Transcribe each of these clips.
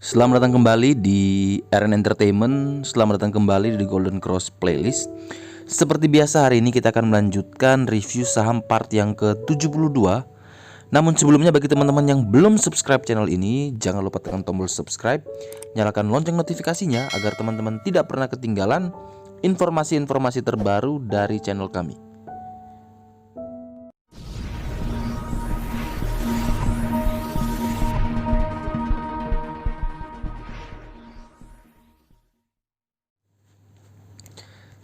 Selamat datang kembali di RN Entertainment. Selamat datang kembali di Golden Cross Playlist. Seperti biasa, hari ini kita akan melanjutkan review saham part yang ke-72. Namun sebelumnya, bagi teman-teman yang belum subscribe channel ini, jangan lupa tekan tombol subscribe, nyalakan lonceng notifikasinya agar teman-teman tidak pernah ketinggalan informasi-informasi terbaru dari channel kami.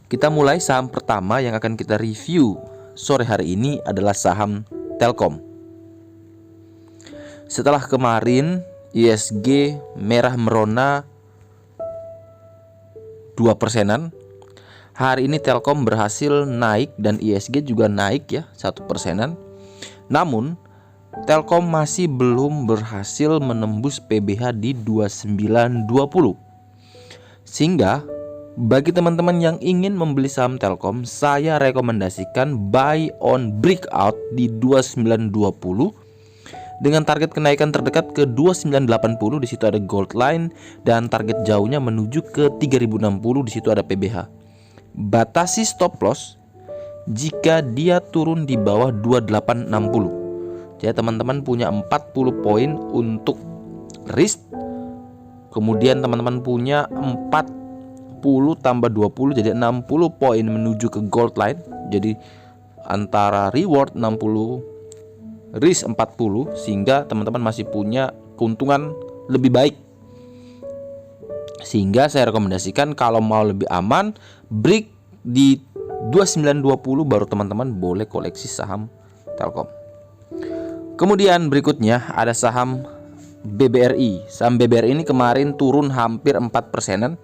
Kita mulai. Saham pertama yang akan kita review sore hari ini adalah saham Telkom. Setelah kemarin ISG merah merona 2%, hari ini Telkom berhasil naik dan ISG juga naik ya 1%. Namun Telkom masih belum berhasil menembus PBH di 2920. Sehingga bagi teman-teman yang ingin membeli saham Telkom, saya rekomendasikan buy on breakout di 2920 dengan target kenaikan terdekat ke 2980. Di situ ada gold line dan target jauhnya menuju ke 3060. Di situ ada PBH. Batasi stop loss jika dia turun di bawah 2860. Jadi teman-teman punya 40 poin untuk risk. Kemudian teman-teman punya 40 tambah 20 jadi 60 poin menuju ke gold line. Jadi antara reward 60, risk 40, sehingga teman-teman masih punya keuntungan lebih baik. Sehingga saya rekomendasikan kalau mau lebih aman, break di 2920 baru teman-teman boleh koleksi saham Telkom. Kemudian berikutnya ada saham BBRI. Saham BBRI ini kemarin turun hampir 4%.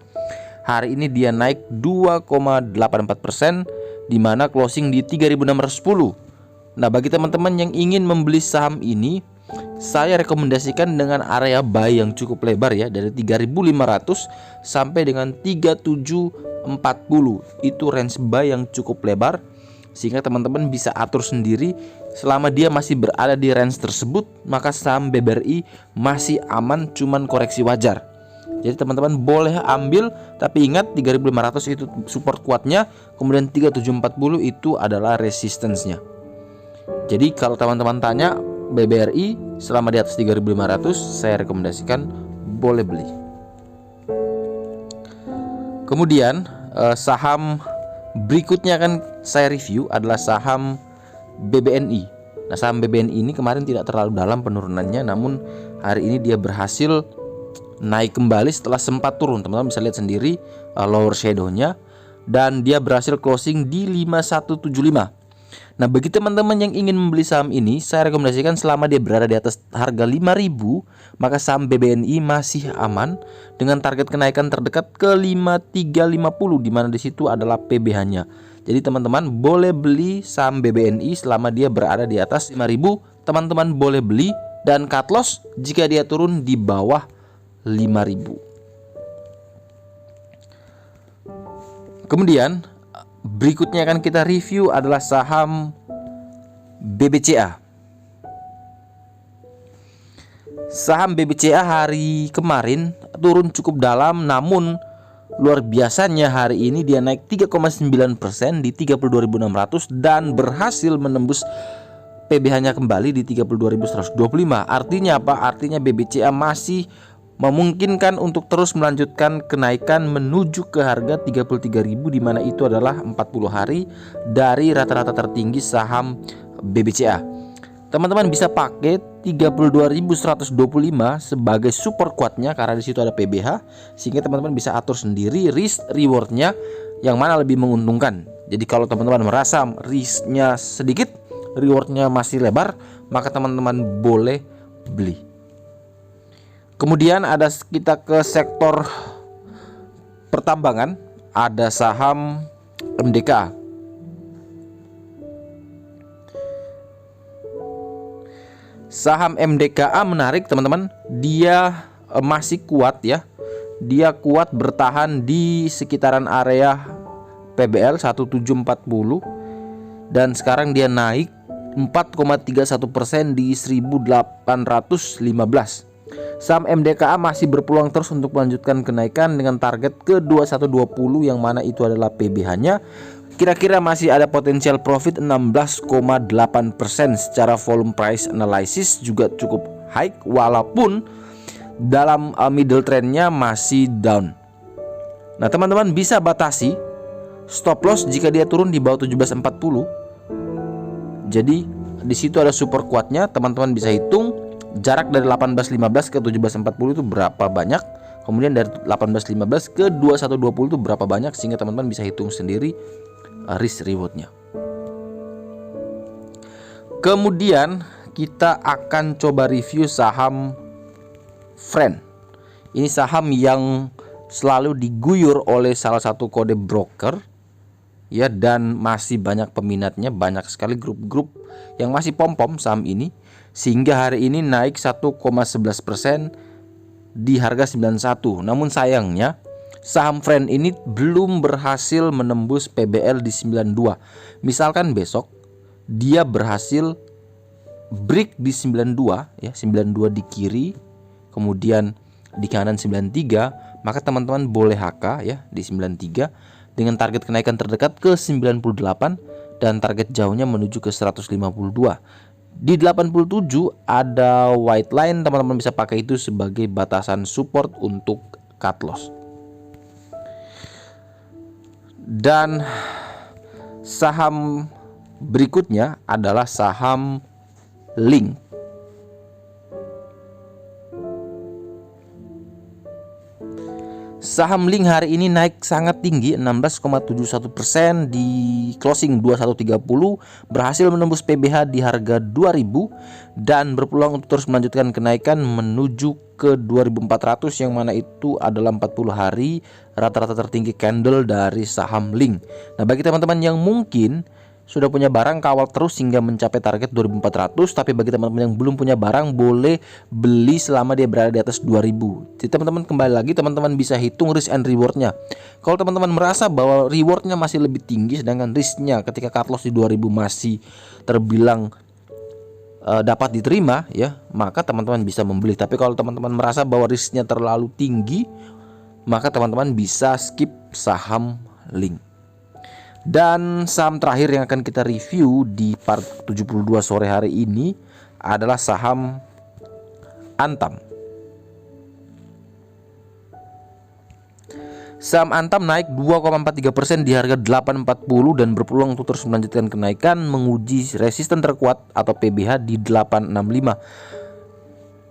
Hari ini dia naik 2,84%, di mana closing di 3.610. Nah, bagi teman-teman yang ingin membeli saham ini, saya rekomendasikan dengan area buy yang cukup lebar ya, dari 3.500 sampai dengan 3.740. Itu range buy yang cukup lebar, sehingga teman-teman bisa atur sendiri. Selama dia masih berada di range tersebut, maka saham BBRI masih aman, cuman koreksi wajar. Jadi teman-teman boleh ambil, tapi ingat 3.500 itu support kuatnya, kemudian 3.740 itu adalah resistance-nya. Jadi kalau teman-teman tanya BBRI selama di atas 3.500, saya rekomendasikan boleh beli. Kemudian saham berikutnya akan saya review adalah saham BBNI. Nah, saham BBNI ini kemarin tidak terlalu dalam penurunannya, namun hari ini dia berhasil naik kembali setelah sempat turun. Teman-teman bisa lihat sendiri lower shadow-nya, dan dia berhasil closing di 5175. Nah, bagi teman-teman yang ingin membeli saham ini, saya rekomendasikan selama dia berada di atas harga 5000, maka saham BBNI masih aman dengan target kenaikan terdekat ke 5350, di mana di situ adalah PBH-nya. Jadi teman-teman boleh beli saham BBNI selama dia berada di atas 5000, teman-teman boleh beli, dan cut loss jika dia turun di bawah 5000. Kemudian berikutnya akan kita review adalah saham BBCA. Saham BBCA hari kemarin turun cukup dalam, namun luar biasanya hari ini dia naik 3,9% di 32.600 dan berhasil menembus PBH-nya kembali di 32.125. Artinya apa? Artinya BBCA masih memungkinkan untuk terus melanjutkan kenaikan menuju ke harga 33.000, di mana itu adalah 40 hari dari rata-rata tertinggi saham BBCA. Teman-teman bisa pakai 32.125 sebagai support kuatnya karena di situ ada PBH, sehingga teman-teman bisa atur sendiri risk rewardnya yang mana lebih menguntungkan. Jadi kalau teman-teman merasa risknya sedikit, rewardnya masih lebar, maka teman-teman boleh beli. Kemudian ada kita ke sektor pertambangan, ada saham MDKA. Saham MDKA menarik teman-teman, dia masih kuat ya. Dia kuat bertahan di sekitaran area PBL 1740, dan sekarang dia naik 4,31% di 1815. Saham MDKA masih berpeluang terus untuk melanjutkan kenaikan dengan target ke 2120 yang mana itu adalah PBH-nya. Kira-kira masih ada potensial profit 16,8%. Secara volume price analysis juga cukup high walaupun dalam middle trendnya masih down. Nah teman-teman bisa batasi stop loss jika dia turun di bawah 1740. Jadi di situ ada super kuatnya, teman-teman bisa hitung jarak dari 1815 ke 1740 itu berapa banyak. Kemudian dari 1815 ke 2120 itu berapa banyak, sehingga teman-teman bisa hitung sendiri risk rewardnya. Kemudian kita akan coba review saham Friend. Ini saham yang selalu diguyur oleh salah satu kode broker ya, dan masih banyak peminatnya, banyak sekali grup-grup yang masih pom-pom saham ini, sehingga hari ini naik 1,11% di harga 91. Namun sayangnya saham Friend ini belum berhasil menembus PBL di 92. Misalkan besok dia berhasil break di 92 ya, 92 di kiri, kemudian di kanan 93, maka teman-teman boleh HK ya di 93 dengan target kenaikan terdekat ke 98 dan target jauhnya menuju ke 152. Di 87 ada white line, teman-teman bisa pakai itu sebagai batasan support untuk cut loss. Dan saham berikutnya adalah saham Link. Saham Link hari ini naik sangat tinggi 16,71% di closing 2130, berhasil menembus PBH di harga 2000 dan berpeluang untuk terus melanjutkan kenaikan menuju ke 2400 yang mana itu adalah 40 hari rata-rata tertinggi candle dari saham Link. Nah, bagi teman-teman yang mungkin sudah punya barang, kawal terus hingga mencapai target 2400. Tapi bagi teman-teman yang belum punya barang, boleh beli selama dia berada di atas 2000. Jadi teman-teman kembali lagi, teman-teman bisa hitung risk and rewardnya. Kalau teman-teman merasa bahwa rewardnya masih lebih tinggi, sedangkan risknya ketika cut loss di 2000 masih terbilang dapat diterima ya, maka teman-teman bisa membeli. Tapi kalau teman-teman merasa bahwa risknya terlalu tinggi, maka teman-teman bisa skip saham Link. Dan saham terakhir yang akan kita review di part 72 sore hari ini adalah saham Antam. Saham Antam naik 2,43% di harga 840 dan berpeluang untuk terus melanjutkan kenaikan menguji resisten terkuat atau PBH di 865.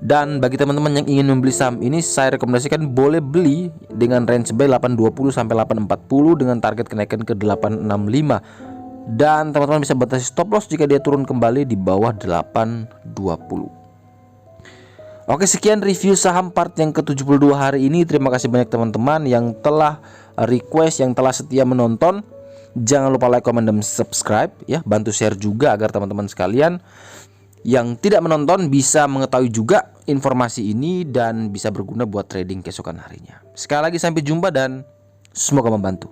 Dan bagi teman-teman yang ingin membeli saham ini, saya rekomendasikan boleh beli dengan range buy 820 sampai 840 dengan target kenaikan ke 865. Dan teman-teman bisa batasi stop loss jika dia turun kembali di bawah 820. Oke, sekian review saham part yang ke-72 hari ini. Terima kasih banyak teman-teman yang telah request, yang telah setia menonton. Jangan lupa like, comment, dan subscribe ya. Bantu share juga agar teman-teman sekalian yang tidak menonton bisa mengetahui juga informasi ini dan bisa berguna buat trading keesokan harinya. Sekali lagi sampai jumpa dan semoga membantu.